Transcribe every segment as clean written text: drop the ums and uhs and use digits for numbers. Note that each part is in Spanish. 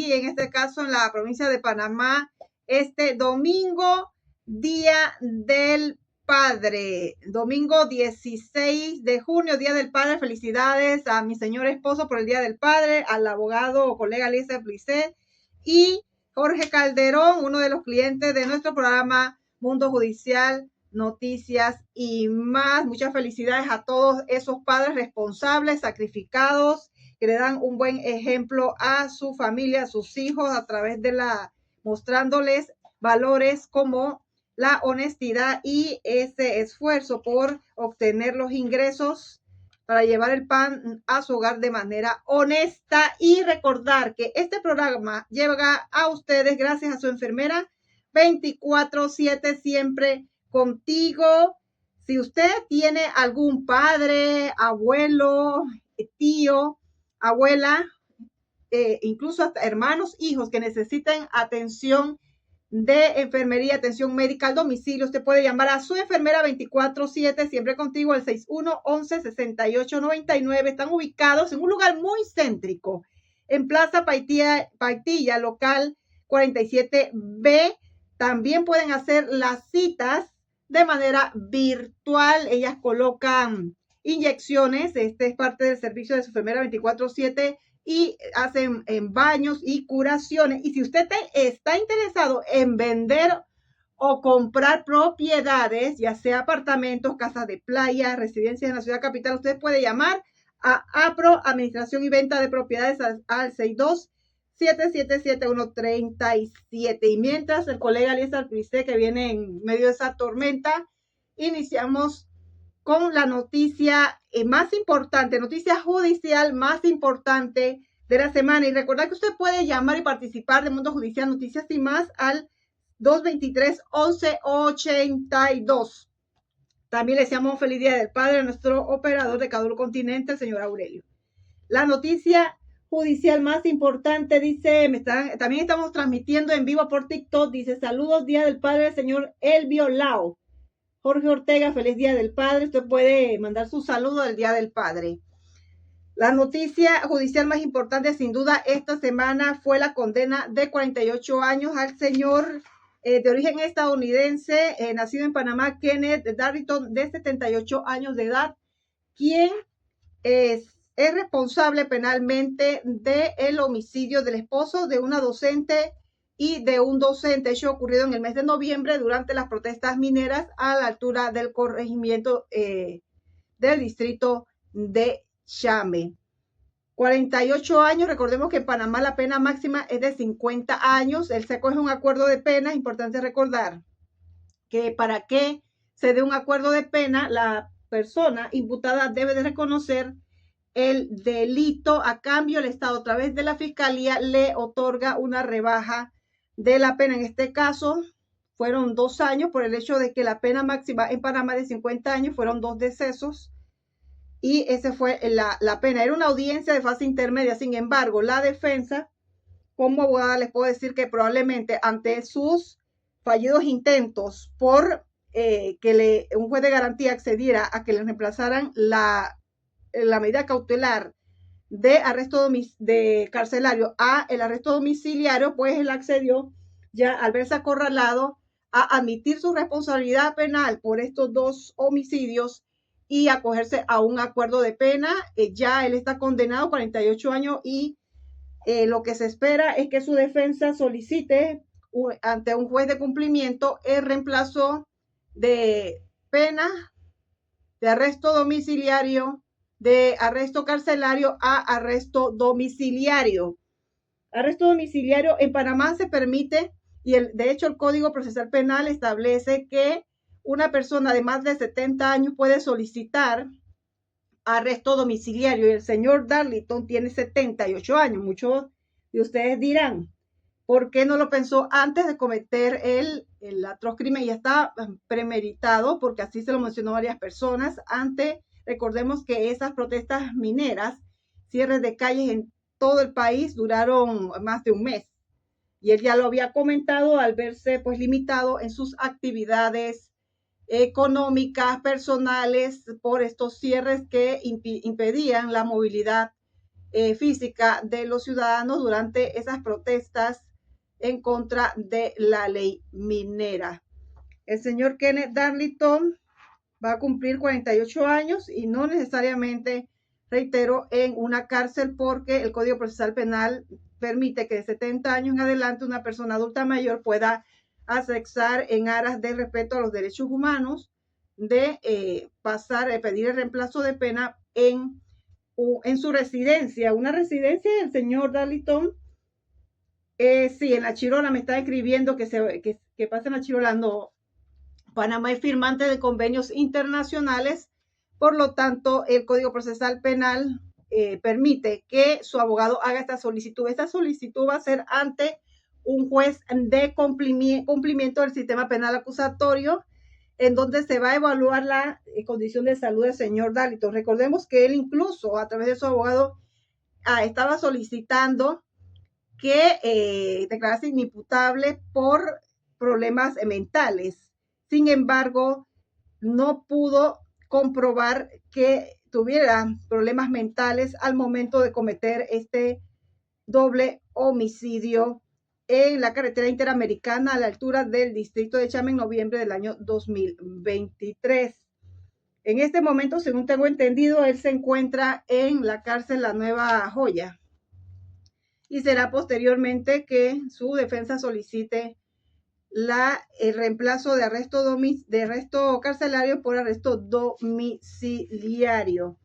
aquí, en este caso en la provincia de Panamá, este domingo, Día del Padre, domingo 16 de junio, Día del Padre. Felicidades a mi señor esposo por el Día del Padre, al abogado o colega Eliezer Blisset y Jorge Calderón, uno de los clientes de nuestro programa Mundo Judicial, Noticias y más. Muchas felicidades a todos esos padres responsables, sacrificados, que le dan un buen ejemplo a su familia, a sus hijos, a través de mostrándoles valores como la honestidad y ese esfuerzo por obtener los ingresos para llevar el pan a su hogar de manera honesta. Y recordar que este programa llega a ustedes gracias a su enfermera 24/7, siempre contigo. Si usted tiene algún padre, abuelo, tío, abuela, incluso hasta hermanos, hijos que necesiten atención de enfermería, atención médica al domicilio, usted puede llamar a su enfermera 24/7, siempre contigo, al 6111-6899. Están ubicados en un lugar muy céntrico, en Plaza Paitilla, local 47B. También pueden hacer las citas de manera virtual. Ellas colocan inyecciones. Este es parte del servicio de su enfermera 24/7 y hacen baños y curaciones. Y si usted está interesado en vender o comprar propiedades, ya sea apartamentos, casas de playa, residencias en la ciudad capital, usted puede llamar a APRO, Administración y Venta de Propiedades, al 62-777-137. Y mientras el colega Eliezer Blisset, que viene en medio de esa tormenta, iniciamos con la noticia más importante, noticia judicial más importante de la semana. Y recordar que usted puede llamar y participar de Mundo Judicial, Noticias y más al 223-1182. También le deseamos feliz Día del Padre a nuestro operador de Cadul Continente, el señor Aurelio. La noticia judicial más importante, dice, también estamos transmitiendo en vivo por TikTok, dice, saludos, Día del Padre, señor Elvio Lao. Jorge Ortega, feliz Día del Padre. Usted puede mandar su saludo del Día del Padre. La noticia judicial más importante, sin duda, esta semana fue la condena de 48 años al señor de origen estadounidense, nacido en Panamá, Kenneth Darlington, de 78 años de edad, quien es responsable penalmente del homicidio del esposo de una docente y de un docente, hecho ocurrido en el mes de noviembre durante las protestas mineras a la altura del corregimiento del distrito de Chame. 48 años, recordemos que en Panamá la pena máxima es de 50 años, él se coge un acuerdo de pena. Es importante recordar que para que se dé un acuerdo de pena, la persona imputada debe de reconocer el delito. A cambio, el Estado, a través de la Fiscalía, le otorga una rebaja de la pena. En este caso, fueron 2 años por el hecho de que la pena máxima en Panamá de 50 años fueron 2 decesos. Y esa fue la pena. Era una audiencia de fase intermedia. Sin embargo, la defensa, como abogada, les puedo decir que probablemente ante sus fallidos intentos por que un juez de garantía accediera a que le reemplazaran la medida cautelar de arresto de carcelario a el arresto domiciliario, pues él accedió, ya al verse acorralado, a admitir su responsabilidad penal por estos 2 homicidios y acogerse a un acuerdo de pena. Ya él está condenado a 48 años y lo que se espera es que su defensa solicite ante un juez de cumplimiento el reemplazo de pena de arresto domiciliario, de arresto carcelario a arresto domiciliario. Arresto domiciliario en Panamá se permite, y de hecho el Código Procesal Penal establece que una persona de más de 70 años puede solicitar arresto domiciliario, y el señor Darlington tiene 78 años. Muchos de ustedes dirán, ¿por qué no lo pensó antes de cometer el atroz crimen? Ya está premeditado, porque así se lo mencionó varias personas. Recordemos que esas protestas mineras, cierres de calles en todo el país, duraron más de un mes. Y él ya lo había comentado al verse pues limitado en sus actividades económicas, personales, por estos cierres que impedían la movilidad física de los ciudadanos durante esas protestas en contra de la ley minera. El señor Kenneth Darlington va a cumplir 48 años y no necesariamente, reitero, en una cárcel, porque el Código Procesal Penal permite que de 70 años en adelante una persona adulta mayor pueda accesar en aras de respeto a los derechos humanos de pedir el reemplazo de pena en su residencia. Una residencia del señor Darlington, sí, en la Chirola me está escribiendo que pasa en la Chirola. No, Panamá es firmante de convenios internacionales, por lo tanto, el Código Procesal Penal permite que su abogado haga esta solicitud. Esta solicitud va a ser ante un juez de cumplimiento del sistema penal acusatorio, en donde se va a evaluar la condición de salud del señor Darlington. Recordemos que él incluso, a través de su abogado, estaba solicitando que declarase inimputable por problemas mentales. Sin embargo, no pudo comprobar que tuviera problemas mentales al momento de cometer este doble homicidio en la carretera interamericana a la altura del distrito de Chama en noviembre del año 2023. En este momento, según tengo entendido, él se encuentra en la cárcel La Nueva Joya y será posteriormente que su defensa solicite el reemplazo de arresto carcelario por arresto domiciliario.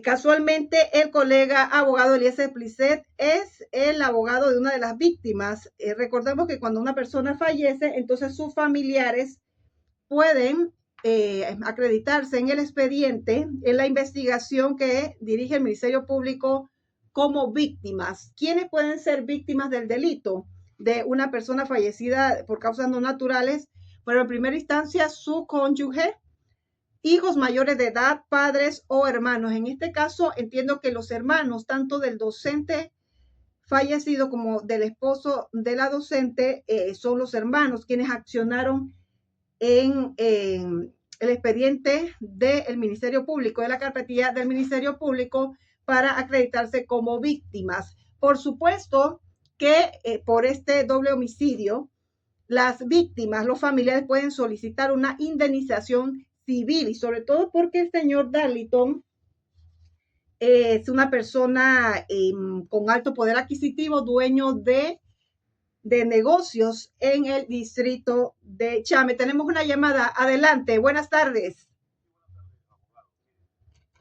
Casualmente, el colega abogado Eliezer Plisset es el abogado de una de las víctimas. Recordemos que cuando una persona fallece, entonces sus familiares pueden acreditarse en el expediente, en la investigación que dirige el Ministerio Público como víctimas. ¿Quiénes pueden ser víctimas del delito de una persona fallecida por causas no naturales? Bueno, en primera instancia, su cónyuge, hijos mayores de edad, padres o hermanos. En este caso, entiendo que los hermanos, tanto del docente fallecido como del esposo de la docente, son los hermanos quienes accionaron en el expediente del Ministerio Público, de la carpetilla del Ministerio Público, para acreditarse como víctimas. Por supuesto que por este doble homicidio, las víctimas, los familiares pueden solicitar una indemnización civil, y sobre todo porque el señor Darlington es una persona con alto poder adquisitivo, dueño de negocios en el distrito de Chame. Tenemos una llamada. Adelante. Buenas tardes.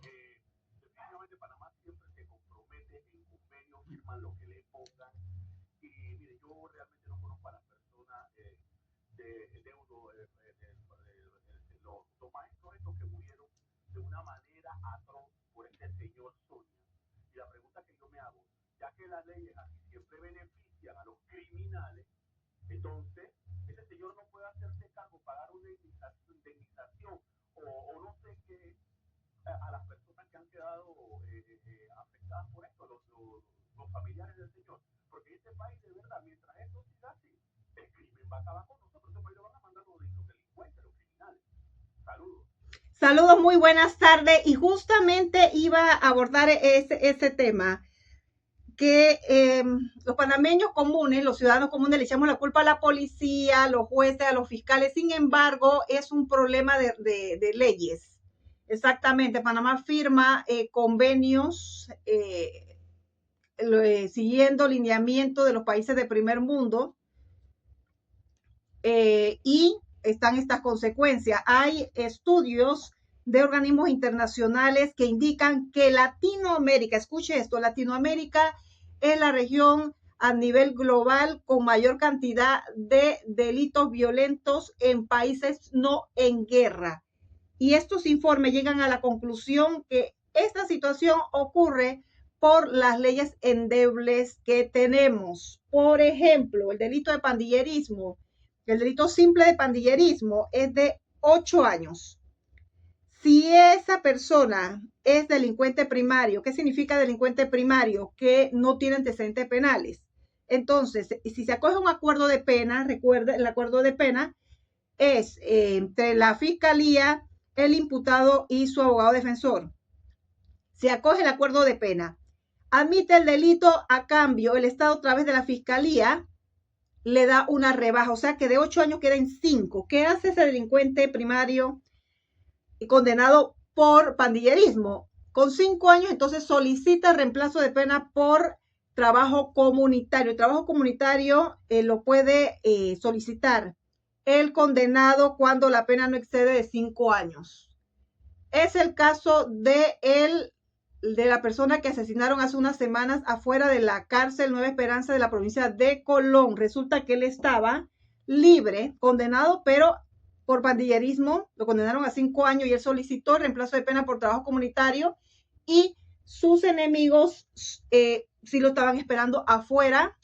Definitivamente Panamá siempre se compromete en convenio, firman lo que le pongan. Y mire, yo realmente no conozco a las personas los maestros estos que murieron de una manera atroz por este señor Sonia. Y la pregunta que yo me hago, ya que las leyes aquí siempre benefician a los criminales, entonces ese señor no puede hacerse cargo, pagar una indemnización o no sé qué a las personas que han quedado afectadas por esto, los familiares del señor. Porque este país, de verdad, mientras esto siga así, el crimen va a acabar con nosotros. Este país lo van a mandar los delincuentes, los criminales. Saludos. Saludos, muy buenas tardes. Y justamente iba a abordar ese tema, que los panameños comunes, los ciudadanos comunes, le echamos la culpa a la policía, a los jueces, a los fiscales. Sin embargo, es un problema de leyes. Exactamente. Panamá firma convenios siguiendo lineamiento de los países de primer mundo y están estas consecuencias. Hay estudios de organismos internacionales que indican que Latinoamérica, escuche esto, Latinoamérica es la región a nivel global con mayor cantidad de delitos violentos en países no en guerra. Y estos informes llegan a la conclusión que esta situación ocurre por las leyes endebles que tenemos. Por ejemplo, el delito de pandillerismo, el delito simple de pandillerismo es de 8 años. Si esa persona es delincuente primario, ¿qué significa delincuente primario? Que no tiene antecedentes penales. Entonces, si se acoge un acuerdo de pena, recuerda, el acuerdo de pena es entre la fiscalía, el imputado y su abogado defensor. Se acoge el acuerdo de pena. admite el delito, a cambio el Estado a través de la Fiscalía le da una rebaja, o sea que de 8 años queda en 5. ¿Qué hace ese delincuente primario condenado por pandillerismo? Con 5 años entonces solicita reemplazo de pena por trabajo comunitario. El trabajo comunitario lo puede solicitar el condenado cuando la pena no excede de 5 años. Es el caso de la persona que asesinaron hace unas semanas afuera de la cárcel Nueva Esperanza de la provincia de Colón. Resulta que él estaba libre, condenado, pero por pandillerismo, lo condenaron a 5 años y él solicitó reemplazo de pena por trabajo comunitario y sus enemigos sí lo estaban esperando afuera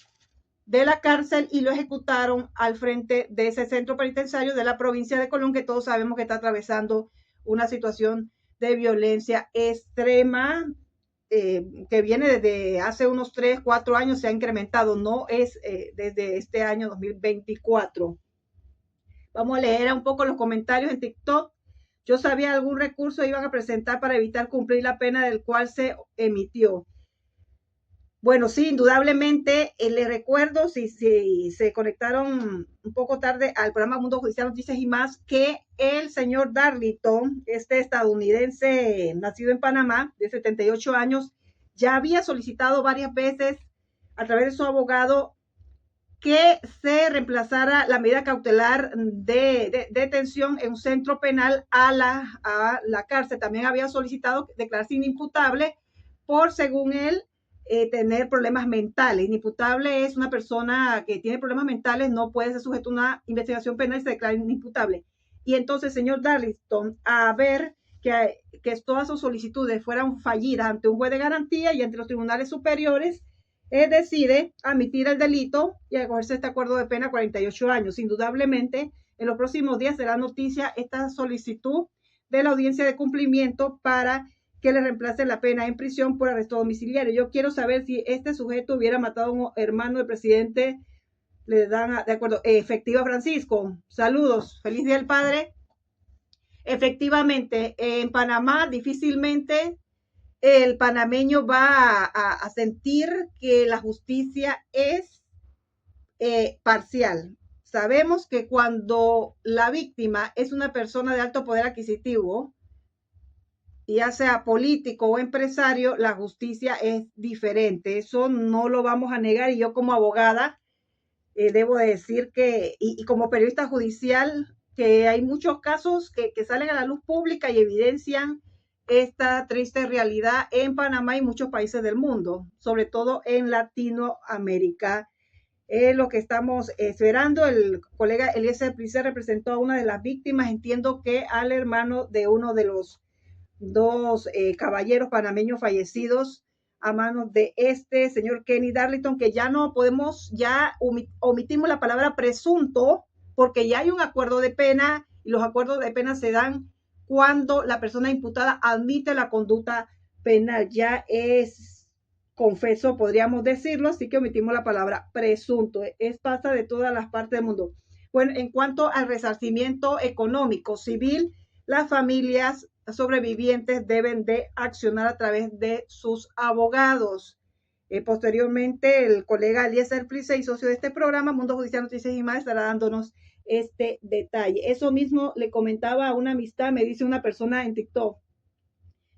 de la cárcel y lo ejecutaron al frente de ese centro penitenciario de la provincia de Colón, que todos sabemos que está atravesando una situación de violencia extrema que viene desde hace unos 3, 4 años, se ha incrementado, no es desde este año 2024. Vamos a leer un poco los comentarios en TikTok. Yo sabía algún recurso iban a presentar para evitar cumplir la pena del cual se emitió. Bueno, sí, indudablemente, les recuerdo, si se conectaron un poco tarde al programa Mundo Judicial Noticias y más, que el señor Darlington, este estadounidense nacido en Panamá, de 78 años, ya había solicitado varias veces a través de su abogado que se reemplazara la medida cautelar de detención en un centro penal a la cárcel. También había solicitado declararse inimputable por, según él, tener problemas mentales. Inimputable es una persona que tiene problemas mentales, no puede ser sujeto a una investigación penal y se declara inimputable. Y entonces, señor Darlington, a ver que todas sus solicitudes fueran fallidas ante un juez de garantía y ante los tribunales superiores, decide admitir el delito y acogerse a este acuerdo de pena 48 años. Indudablemente, en los próximos días será noticia esta solicitud de la audiencia de cumplimiento para que le reemplace la pena en prisión por arresto domiciliario. Yo quiero saber si este sujeto hubiera matado a un hermano del presidente, le dan, de acuerdo, efectiva Francisco. Saludos, feliz día del padre. Efectivamente, en Panamá difícilmente el panameño va a sentir que la justicia es parcial. Sabemos que cuando la víctima es una persona de alto poder adquisitivo, ya sea político o empresario, la justicia es diferente. Eso no lo vamos a negar y yo como abogada debo decir que, y como periodista judicial, que hay muchos casos que salen a la luz pública y evidencian esta triste realidad en Panamá y muchos países del mundo, sobre todo en Latinoamérica. Lo que estamos esperando, el colega Eliezer Price representó a una de las víctimas, entiendo que al hermano de uno de los dos caballeros panameños fallecidos a manos de este señor Kenny Darlington, que ya no podemos, ya omitimos la palabra presunto, porque ya hay un acuerdo de pena y los acuerdos de pena se dan cuando la persona imputada admite la conducta penal, ya es confeso, podríamos decirlo, así que omitimos la palabra presunto, pasa de todas las partes del mundo. Bueno, en cuanto al resarcimiento económico civil, las familias sobrevivientes deben de accionar a través de sus abogados. Posteriormente, el colega Eliezer Price y socio de este programa, Mundo Judicial Noticias y más, estará dándonos este detalle. Eso mismo le comentaba a una amistad, me dice una persona en TikTok,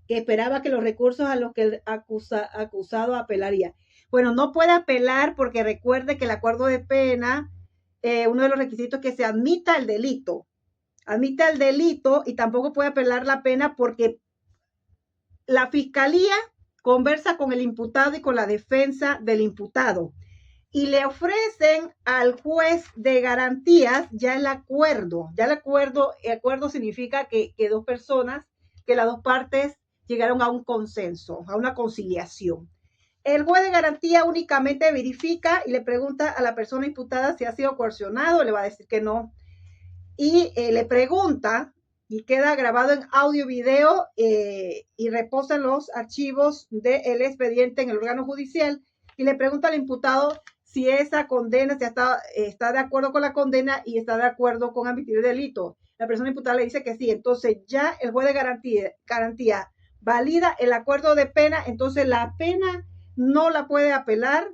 que esperaba que los recursos a los que el acusado apelaría. Bueno, no puede apelar porque recuerde que el acuerdo de pena, uno de los requisitos es que se admita el delito. Admite el delito y tampoco puede apelar la pena porque la fiscalía conversa con el imputado y con la defensa del imputado y le ofrecen al juez de garantías ya el acuerdo. Ya el acuerdo significa que dos personas, que las dos partes llegaron a un consenso, a una conciliación. El juez de garantía únicamente verifica y le pregunta a la persona imputada si ha sido coercionado, le va a decir que no. Y le pregunta, y queda grabado en audio, video, y reposa en los archivos del expediente en el órgano judicial, y le pregunta al imputado si esa condena, si está de acuerdo con la condena y está de acuerdo con admitir el delito. La persona imputada le dice que sí, entonces ya el juez de garantía valida el acuerdo de pena, entonces la pena no la puede apelar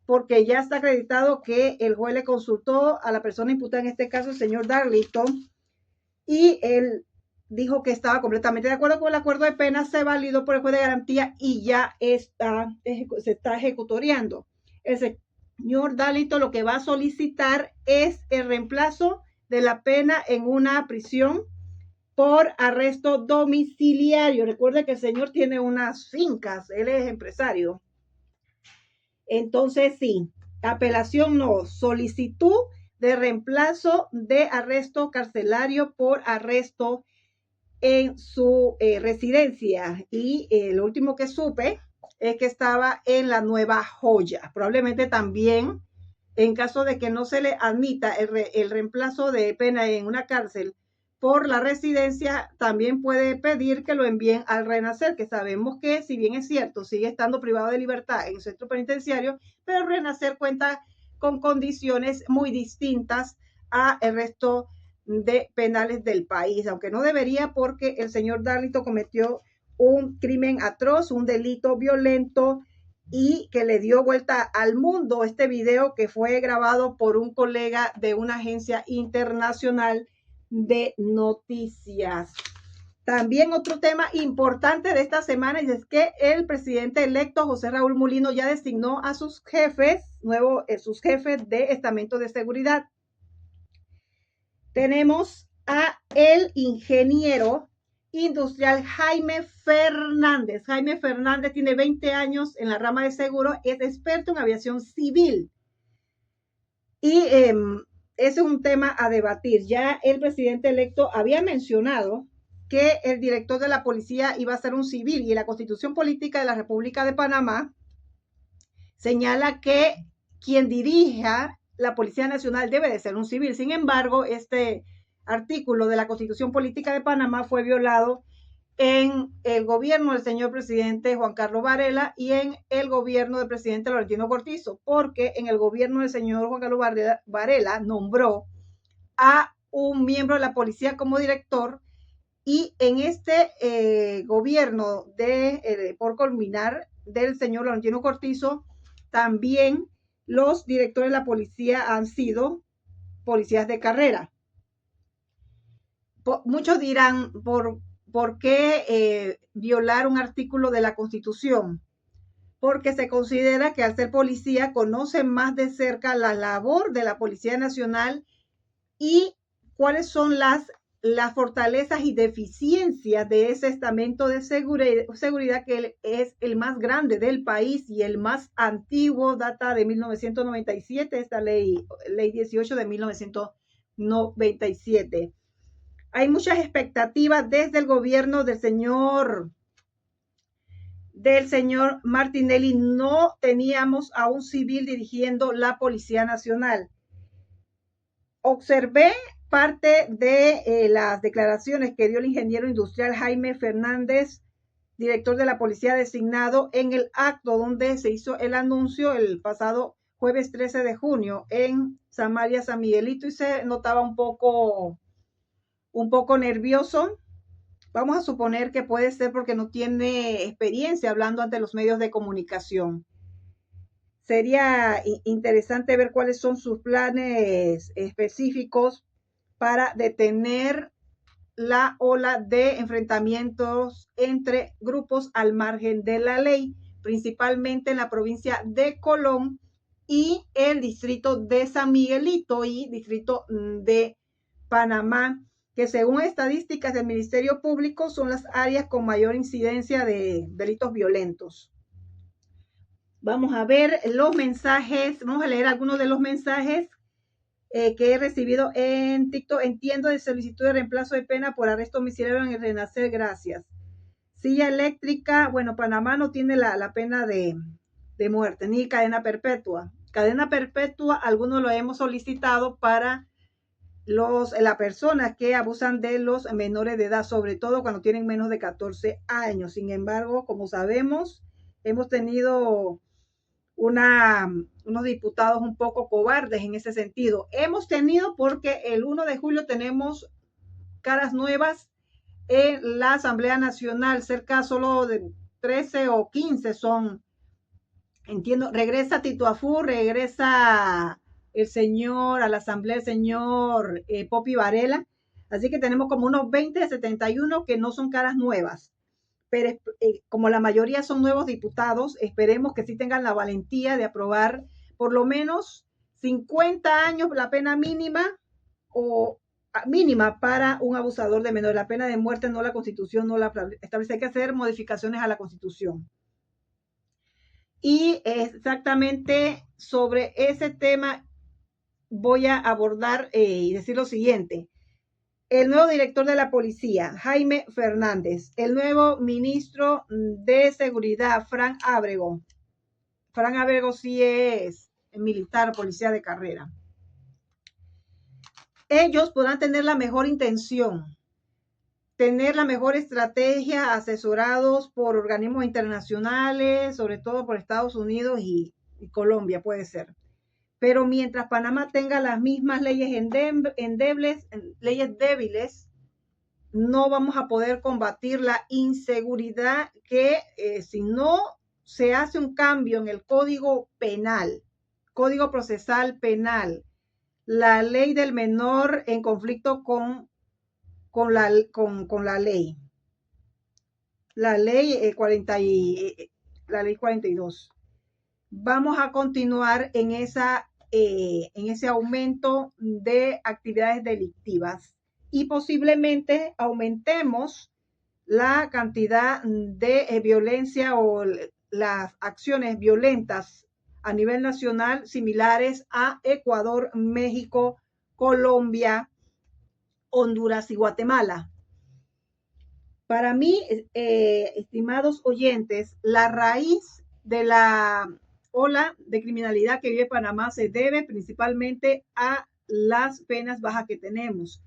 porque ya está acreditado que el juez le consultó a la persona imputada, en este caso el señor Darlington, y él dijo que estaba completamente de acuerdo con el acuerdo de pena, se validó por el juez de garantía y ya se está ejecutoriando. El señor Darlington lo que va a solicitar es el reemplazo de la pena en una prisión por arresto domiciliario. Recuerde que el señor tiene unas fincas, él es empresario. Entonces, sí, apelación no, solicitud de reemplazo de arresto carcelario por arresto en su residencia. Y lo último que supe es que estaba en la Nueva Joya. Probablemente también, en caso de que no se le admita el reemplazo de pena en una cárcel por la residencia, también puede pedir que lo envíen al Renacer, que sabemos que, si bien es cierto, sigue estando privado de libertad en el centro penitenciario, pero el Renacer cuenta con condiciones muy distintas a el resto de penales del país, aunque no debería, porque el señor Darlington cometió un crimen atroz, un delito violento y que le dio vuelta al mundo este video que fue grabado por un colega de una agencia internacional de noticias. También otro tema importante de esta semana es que el presidente electo José Raúl Mulino ya designó a sus jefes, sus jefes de estamento de seguridad. Tenemos a el ingeniero industrial Jaime Fernández. Jaime Fernández tiene 20 años en la rama de seguro, es experto en aviación civil. Y ese es un tema a debatir. Ya el presidente electo había mencionado que el director de la policía iba a ser un civil, y la Constitución Política de la República de Panamá señala que quien dirija la Policía Nacional debe de ser un civil. Sin embargo, este artículo de la Constitución Política de Panamá fue violado en el gobierno del señor presidente Juan Carlos Varela y en el gobierno del presidente Laurentino Cortizo, porque en el gobierno del señor Juan Carlos Varela nombró a un miembro de la policía como director, y en este gobierno por culminar del señor Laurentino Cortizo, también los directores de la policía han sido policías de carrera. Muchos dirán, ¿por qué violar un artículo de la Constitución? Porque se considera que al ser policía conocen más de cerca la labor de la Policía Nacional y cuáles son las fortalezas y deficiencias de ese estamento de seguridad, que es el más grande del país y el más antiguo, data de 1997, esta ley 18 de 1997. Hay muchas expectativas desde el gobierno del señor Martinelli. No teníamos a un civil dirigiendo la Policía Nacional. Observé parte de las declaraciones que dio el ingeniero industrial Jaime Fernández, director de la policía designado, en el acto donde se hizo el anuncio el pasado jueves 13 de junio en Samaria, San Miguelito, y se notaba un poco nervioso. Vamos a suponer que puede ser porque no tiene experiencia hablando ante los medios de comunicación. Sería interesante ver cuáles son sus planes específicos para detener la ola de enfrentamientos entre grupos al margen de la ley, principalmente en la provincia de Colón y el distrito de San Miguelito y distrito de Panamá, que según estadísticas del Ministerio Público son las áreas con mayor incidencia de delitos violentos. Vamos a ver los mensajes, vamos a leer algunos de los mensajes que he recibido en TikTok. Entiendo de solicitud de reemplazo de pena por arresto domiciliario en el Renacer, gracias. Silla eléctrica, bueno, Panamá no tiene la pena de muerte, ni cadena perpetua. Cadena perpetua, algunos lo hemos solicitado para las personas que abusan de los menores de edad, sobre todo cuando tienen menos de 14 años. Sin embargo, como sabemos, hemos tenido unos diputados un poco cobardes en ese sentido. Hemos tenido, porque el 1 de julio tenemos caras nuevas en la Asamblea Nacional, cerca solo de 13 o 15 son entiendo, regresa Tito Afú, regresa el señor, a la asamblea el señor Popi Varela, así que tenemos como unos 20 de 71 que no son caras nuevas, pero como la mayoría son nuevos diputados, esperemos que sí tengan la valentía de aprobar por lo menos 50 años la pena mínima o mínima para un abusador de menores. La pena de muerte no, la Constitución no la establece, hay que hacer modificaciones a la Constitución. Y exactamente sobre ese tema voy a abordar y decir lo siguiente. El nuevo director de la policía, Jaime Fernández, el nuevo ministro de Seguridad, Frank Ábrego. Frank Ábrego sí es militar, policía de carrera. Ellos podrán tener la mejor intención, tener la mejor estrategia, asesorados por organismos internacionales, sobre todo por Estados Unidos y Colombia, puede ser. Pero mientras Panamá tenga las mismas leyes leyes débiles, no vamos a poder combatir la inseguridad que si no se hace un cambio en el Código Penal, Código Procesal Penal, la ley del menor en conflicto con la ley. La ley 42. Vamos a continuar en ese aumento de actividades delictivas y posiblemente aumentemos la cantidad de violencia o las acciones violentas a nivel nacional similares a Ecuador, México, Colombia, Honduras y Guatemala. Para mí, estimados oyentes, la raíz de la ola de criminalidad que vive Panamá se debe principalmente a las penas bajas que tenemos.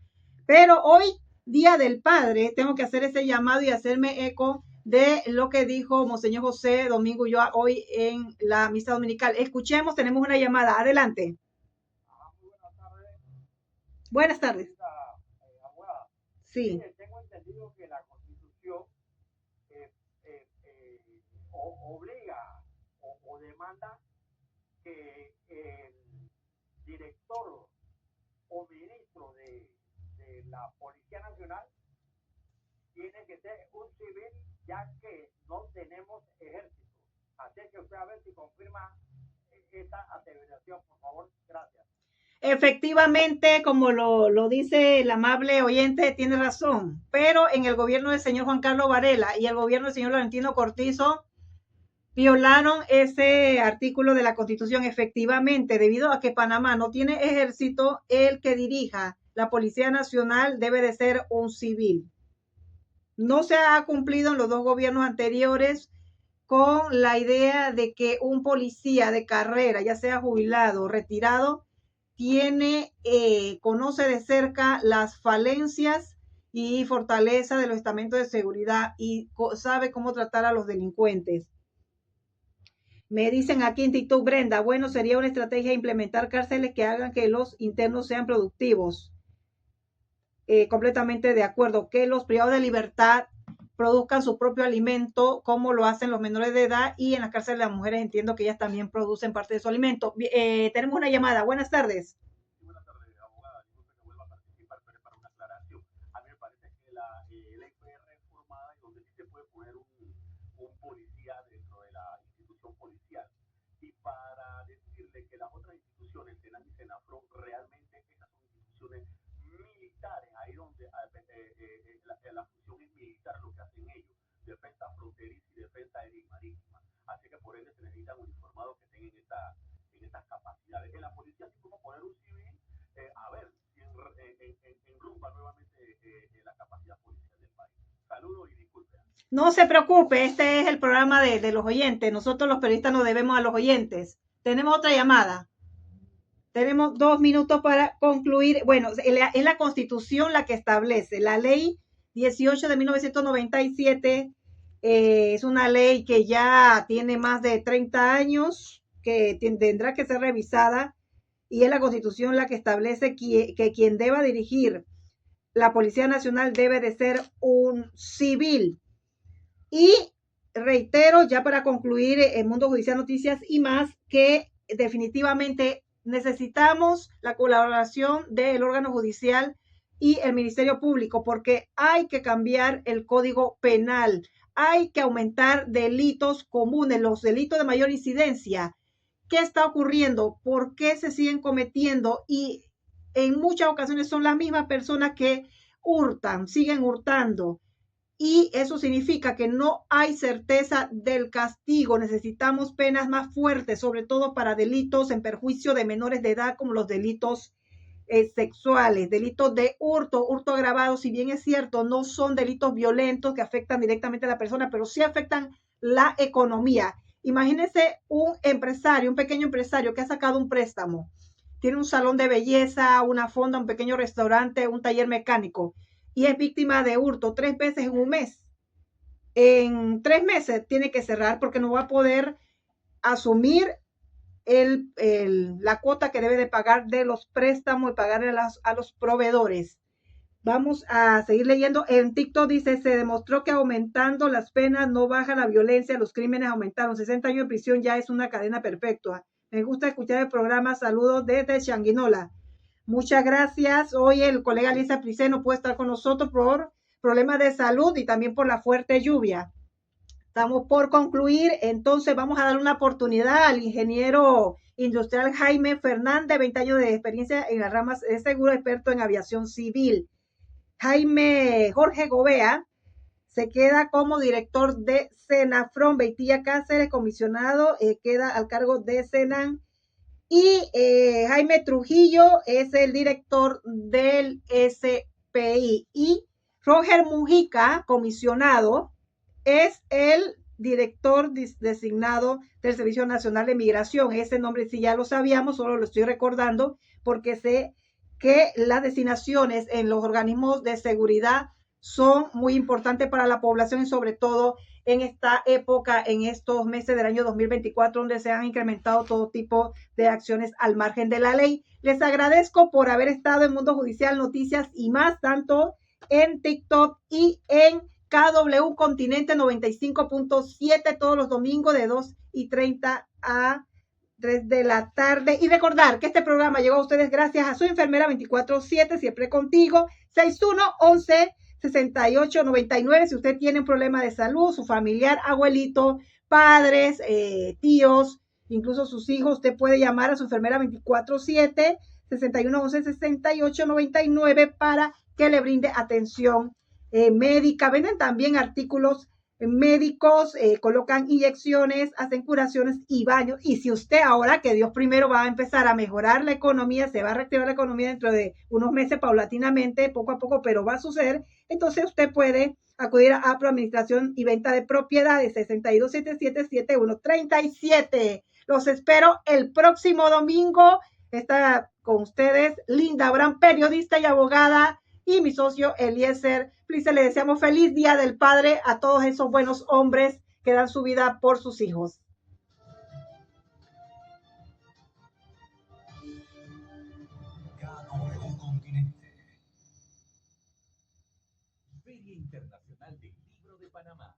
Pero hoy, Día del Padre, tengo que hacer ese llamado y hacerme eco de lo que dijo Monseñor José Domingo Ulloa hoy en la misa dominical. Escuchemos, tenemos una llamada. Adelante. Buenas tardes. Sí. Tengo entendido que la Constitución obliga o demanda que el director o ministro de la Policía Nacional tiene que ser un civil, ya que no tenemos ejército. Así que usted a ver si confirma esta aseveración, por favor. Gracias. Efectivamente, como lo dice el amable oyente, tiene razón, pero en el gobierno del señor Juan Carlos Varela y el gobierno del señor Laurentino Cortizo violaron ese artículo de la Constitución. Efectivamente, debido a que Panamá no tiene ejército, el que dirija la Policía Nacional debe de ser un civil. No se ha cumplido en los dos gobiernos anteriores con la idea de que un policía de carrera, ya sea jubilado o retirado, conoce de cerca las falencias y fortaleza de los estamentos de seguridad y sabe cómo tratar a los delincuentes. Me dicen aquí en TikTok, Brenda, bueno, sería una estrategia implementar cárceles que hagan que los internos sean productivos. Completamente de acuerdo, que los privados de libertad produzcan su propio alimento, como lo hacen los menores de edad, y en la cárcel de las mujeres entiendo que ellas también producen parte de su alimento. Tenemos una llamada. Buenas tardes. Buenas tardes, abogada. Disculpe que vuelva a participar, pero es para una aclaración. A mí me parece que la ley fue reformada y donde sí se puede poner un policía dentro de la institución policial. Y para decirle que las otras instituciones, Senan y Senafro, realmente esas son instituciones militares, ahí donde la función es militar, lo que hacen ellos, defensa fronteriza y defensa aérea y marítima. Así que por ende se necesitan uniformados que tengan estas capacidades. En la policía sí como poner un civil, a ver si enrumba nuevamente la capacidad policial del país. Saludos y disculpen. No se preocupe, este es el programa de los oyentes. Nosotros los periodistas nos debemos a los oyentes. Tenemos otra llamada. Tenemos 2 minutos para concluir. Bueno, es la Constitución la que establece. La ley 18 de 1997 es una ley que ya tiene más de 30 años, que tendrá que ser revisada, y es la Constitución la que establece que quien deba dirigir la Policía Nacional debe de ser un civil. Y reitero, ya para concluir el Mundo Judicial Noticias y más, que definitivamente necesitamos la colaboración del órgano judicial y el Ministerio Público, porque hay que cambiar el Código Penal, hay que aumentar delitos comunes, los delitos de mayor incidencia. ¿Qué está ocurriendo? ¿Por qué se siguen cometiendo? Y en muchas ocasiones son las mismas personas que hurtan, siguen hurtando. Y eso significa que no hay certeza del castigo. Necesitamos penas más fuertes, sobre todo para delitos en perjuicio de menores de edad, como los delitos sexuales, delitos de hurto agravado. Si bien es cierto, no son delitos violentos que afectan directamente a la persona, pero sí afectan la economía. Imagínense un empresario, un pequeño empresario que ha sacado un préstamo, tiene un salón de belleza, una fonda, un pequeño restaurante, un taller mecánico, y es víctima de hurto 3 veces en un mes. En 3 meses tiene que cerrar porque no va a poder asumir la cuota que debe de pagar de los préstamos y pagarle a los proveedores. Vamos a seguir leyendo. En TikTok dice, se demostró que aumentando las penas no baja la violencia, los crímenes aumentaron. 60 años de prisión ya es una cadena perpetua. Me gusta escuchar el programa. Saludos desde Changuinola. Muchas gracias. Hoy el colega Lisa Price no puede estar con nosotros por problemas de salud y también por la fuerte lluvia. Estamos por concluir, entonces vamos a dar una oportunidad al ingeniero industrial Jaime Fernández, 20 años de experiencia en las ramas de seguro, experto en aviación civil. Jaime Jorge Gobea se queda como director de Senafron. Beitía Cáceres, comisionado, queda al cargo de Senan. Y Jaime Trujillo es el director del SPI. Y Roger Mujica, comisionado, es el director designado del Servicio Nacional de Migración. Ese nombre sí ya lo sabíamos, solo lo estoy recordando porque sé que las designaciones en los organismos de seguridad son muy importantes para la población y sobre todo en esta época, en estos meses del año 2024, donde se han incrementado todo tipo de acciones al margen de la ley. Les agradezco por haber estado en Mundo Judicial Noticias y más, tanto en TikTok y en KW Continente 95.7 todos los domingos de 2:30 a 3 de la tarde. Y recordar que este programa llegó a ustedes gracias a su enfermera 24/7, siempre contigo, 6111-6899. Si usted tiene un problema de salud, su familiar, abuelito, padres, tíos, incluso sus hijos, usted puede llamar a su enfermera 24/7, 6111-6899 para que le brinde atención médica. Venden también artículos médicos, colocan inyecciones, hacen curaciones y baños. Y si usted ahora, que Dios primero, va a empezar a mejorar la economía, se va a reactivar la economía dentro de unos meses paulatinamente, poco a poco, pero va a suceder, entonces usted puede acudir a APRO Administración y Venta de Propiedades, 6277-7137. Los espero el próximo domingo. Está con ustedes Linda Abraham, periodista y abogada, y mi socio Eliezer Plice. Le deseamos feliz Día del Padre a todos esos buenos hombres que dan su vida por sus hijos. KW Continente. Feria Internacional del Libro de Panamá.